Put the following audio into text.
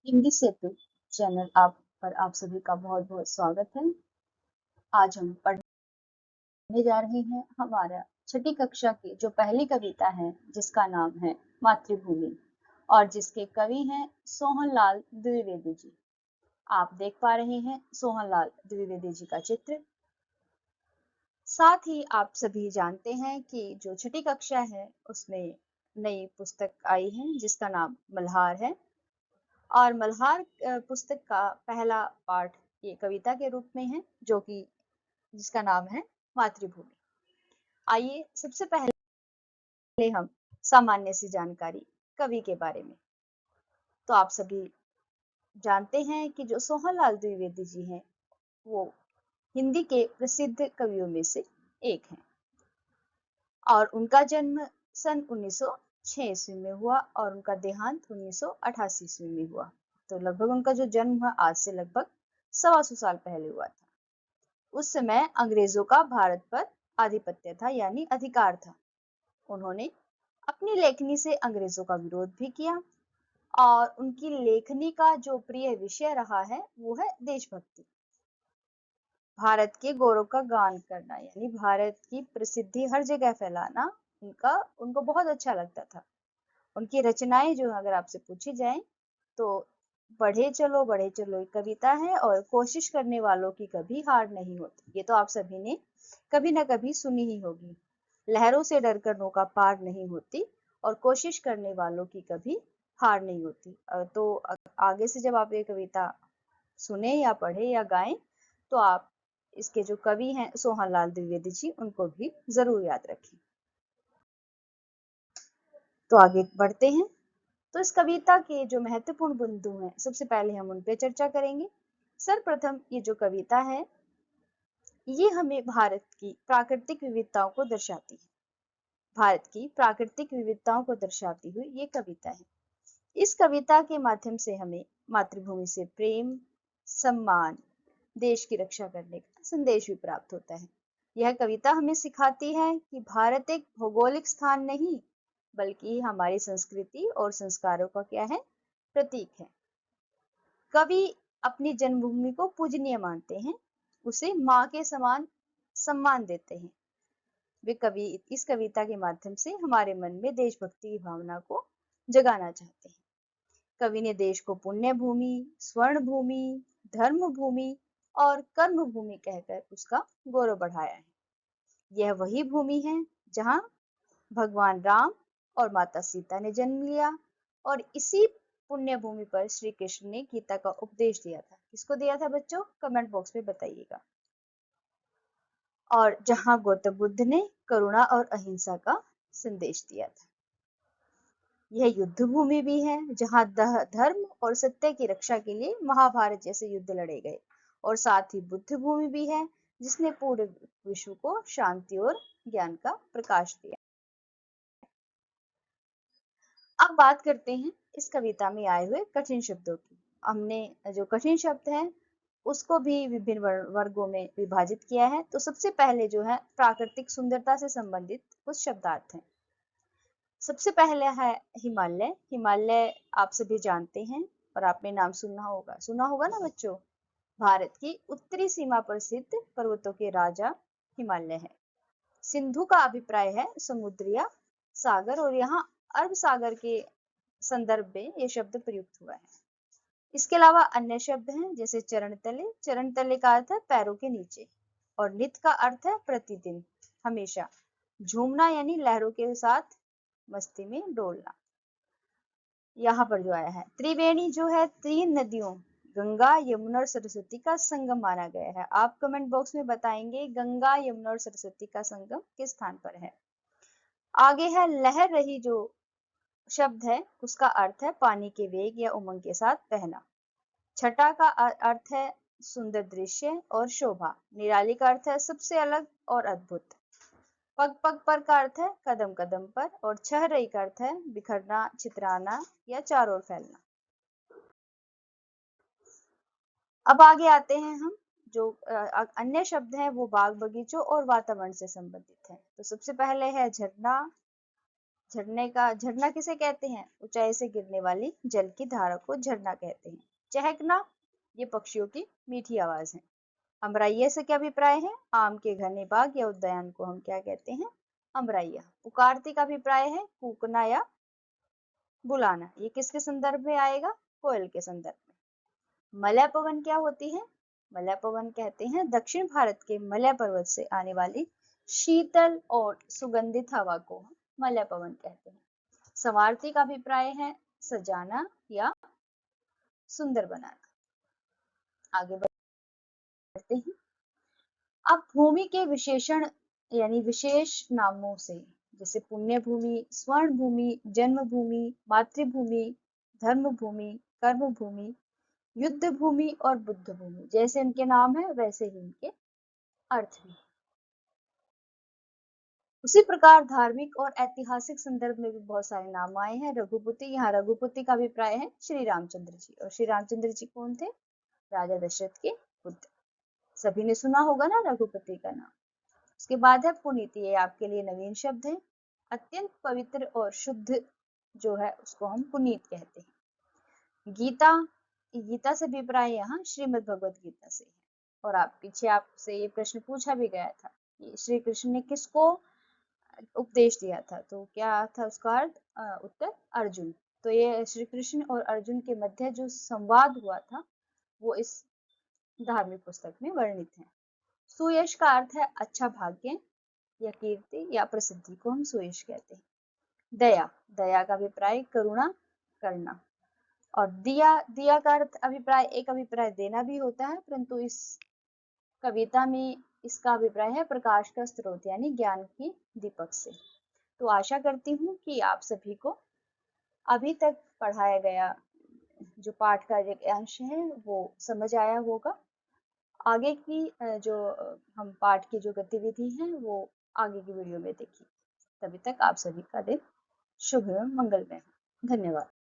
हिंदी सेतु channel आप पर आप सभी का बहुत बहुत स्वागत है। आज हम पढ़ने जा रहे हैं हमारा छठी कक्षा की जो पहली कविता है जिसका नाम है मातृभूमि और जिसके कवि हैं सोहनलाल द्विवेदी जी। आप देख पा रहे हैं सोहनलाल द्विवेदी जी का चित्र। साथ ही आप सभी जानते हैं कि जो छठी कक्षा है उसमें नई पुस्तक आई है जिसका नाम मल्हार है और मल्हार पुस्तक का पहला पाठ ये कविता के रूप में है जो कि जिसका नाम है मातृभूमि। आइए सबसे पहले हम सामान्य सी जानकारी कवि के बारे में। तो आप सभी जानते हैं कि जो सोहनलाल द्विवेदी जी हैं वो हिंदी के प्रसिद्ध कवियों में से एक हैं और उनका जन्म सन 1906 ईस्वी में हुआ और उनका देहांत 1988 ईस्वी में हुआ। तो लगभग उनका जो जन्म हुआ आज से लगभग 125 साल पहले हुआ था। उस समय अंग्रेजों का भारत पर आधिपत्य था यानी अधिकार था। उन्होंने अपनी लेखनी से अंग्रेजों का विरोध भी किया और उनकी लेखनी का जो प्रिय विषय रहा है वो है देशभक्ति, भारत के गौरव का गान करना यानी भारत की प्रसिद्धि हर जगह फैलाना उनका उनको बहुत अच्छा लगता था। उनकी रचनाएं जो अगर आपसे पूछी जाए तो बढ़े चलो एक कविता है और कोशिश करने वालों की कभी हार नहीं होती। ये तो आप सभी ने कभी ना कभी सुनी ही होगी। लहरों से डरकर नौका पार नहीं होती और कोशिश करने वालों की कभी हार नहीं होती। तो आगे से जब आप ये कविता सुने या पढ़े या गाएं तो आप इसके जो कवि हैं सोहनलाल द्विवेदी जी उनको भी जरूर याद रखें। तो आगे बढ़ते हैं। तो इस कविता के जो महत्वपूर्ण बिंदु हैं सबसे पहले हम उन पे चर्चा करेंगे। सर्वप्रथम ये जो कविता है ये हमें भारत की प्राकृतिक विविधताओं को दर्शाती है। भारत की प्राकृतिक विविधताओं को दर्शाती हुई ये कविता है। इस कविता के माध्यम से हमें मातृभूमि से प्रेम, सम्मान, देश की रक्षा करने का संदेश भी प्राप्त होता है। यह कविता हमें सिखाती है कि भारत एक भौगोलिक स्थान नहीं बल्कि हमारी संस्कृति और संस्कारों का क्या है, प्रतीक है। कवि अपनी जन्मभूमि को पूजनीय मानते हैं, उसे माँ के समान सम्मान देते हैं। वे कवि इस कविता के माध्यम से हमारे मन में देशभक्ति की भावना को जगाना चाहते हैं। कवि ने देश को पुण्य भूमि, स्वर्ण भूमि, धर्म भूमि और कर्म भूमि कहकर उसका गौरव बढ़ाया है। यह वही भूमि है जहाँ भगवान राम और माता सीता ने जन्म लिया और इसी पुण्य भूमि पर श्री कृष्ण ने गीता का उपदेश दिया था। किसको दिया था बच्चों, कमेंट बॉक्स में बताइएगा। और जहाँ गौतम बुद्ध ने करुणा और अहिंसा का संदेश दिया था। यह युद्ध भूमि भी है जहाँ धर्म और सत्य की रक्षा के लिए महाभारत जैसे युद्ध लड़े गए और साथ ही बुद्ध भूमि भी है जिसने पूरे विश्व को शांति और ज्ञान का प्रकाश दिया। अब बात करते हैं इस कविता में आए हुए कठिन शब्दों की। हमने जो कठिन शब्द है उसको भी विभिन्न वर्गों में विभाजित किया है। तो सबसे पहले जो है प्राकृतिक सुंदरता से संबंधित कुछ शब्दार्थ हैं। सबसे पहले है हिमालय। हिमालय आप सभी जानते हैं और आपने नाम सुना होगा ना बच्चों। भारत की उत्तरी सीमा पर स्थित पर्वतों के राजा हिमालय है। सिंधु का अभिप्राय है समुद्रीय सागर और यहाँ अरब सागर के संदर्भ में ये शब्द प्रयुक्त हुआ है। इसके अलावा अन्य शब्द हैं जैसे चरण तले। चरण तले का अर्थ है पैरों के नीचे और नित का अर्थ है प्रतिदिन, हमेशा। झूमना यानी लहरों के साथ मस्ती में डोलना। यहाँ पर जो आया है त्रिवेणी जो है तीन नदियों गंगा, यमुना और सरस्वती का संगम माना गया है। आप कमेंट बॉक्स में बताएंगे गंगा, यमुना और सरस्वती का संगम किस स्थान पर है। आगे है लहर रही। जो शब्द है उसका अर्थ है पानी के वेग या उमंग के साथ बहना। छटा का अर्थ है सुंदर दृश्य और शोभा। निराली का अर्थ है सबसे अलग और अद्भुत। पग पग पर का अर्थ है कदम कदम पर और छह रही का अर्थ है बिखरना, छितराना या चारों ओर फैलना। अब आगे आते हैं हम। जो अन्य शब्द हैं वो बाग बगीचों और वातावरण से संबंधित है। तो सबसे पहले है झरना, झरना किसे कहते हैं? ऊंचाई से गिरने वाली जल की धारा को झरना कहते हैं। चहकना, ये पक्षियों की मीठी आवाज है। अमरैया से क्या अभिप्राय है? आम के घने बाग या उद्यान को हम क्या कहते हैं? अमरैया। पुकारती का अभिप्राय है कूकना या बुलाना। ये किसके संदर्भ में आएगा? कोयल के संदर्भ में। मलय पवन क्या होती है? मलय पवन कहते हैं दक्षिण भारत के मलय पर्वत से आने वाली शीतल और सुगंधित हवा को मलय पवन कहते हैं। संवारती का अभिप्राय है सजाना या सुंदर बनाना। आगे बढ़ते हैं। अब भूमि के विशेषण यानी विशेष नामों से, जैसे पुण्य भूमि, स्वर्ण भूमि, जन्म भूमि, मातृभूमि, धर्म भूमि, कर्म भूमि, युद्ध भूमि और बुद्ध भूमि, जैसे इनके नाम है वैसे ही इनके अर्थ भी। उसी प्रकार धार्मिक और ऐतिहासिक संदर्भ में भी बहुत सारे नाम आए हैं। रघुपति, यहाँ रघुपति का अभिप्राय है श्री रामचंद्र जी, और श्री रामचंद्र जी कौन थे? राजा दशरथ के पुत्र। सभी ने सुना होगा ना रघुपति का नाम। उसके बाद है पुनीत, ये आपके लिए नवीन शब्द है। अत्यंत पवित्र और शुद्ध जो है उसको हम पुनीत कहते हैं। गीता, गीता से अभिप्राय यहाँ श्रीमद् भगवत गीता से है। और आप पीछे आपसे ये प्रश्न पूछा भी गया था कि श्री कृष्ण ने किसको उपदेश दिया था, तो क्या था उसका अर्थ? उत्तर अर्जुन। तो ये श्री कृष्ण और अर्जुन के मध्य जो संवाद हुआ था वो इस धार्मिक पुस्तक में वर्णित है। सुयश का अर्थ है अच्छा भाग्य या कीर्ति या प्रसिद्धि को हम सुयश कहते हैं। दया, दया का अभिप्राय करुणा करना। और दिया, दिया का अर्थ अभिप्राय, एक अभिप्राय देना भी होता है, परंतु इस कविता में इसका अभिप्राय है प्रकाश का स्रोत यानी ज्ञान की दीपक से। तो आशा करती हूँ कि आप सभी को अभी तक पढ़ाया गया जो पाठ का एक अंश है वो समझ आया होगा। आगे की जो हम पाठ की जो गतिविधि है वो आगे की वीडियो में देखिए। तभी तक आप सभी का दिन शुभ एवं मंगलमय हो। धन्यवाद।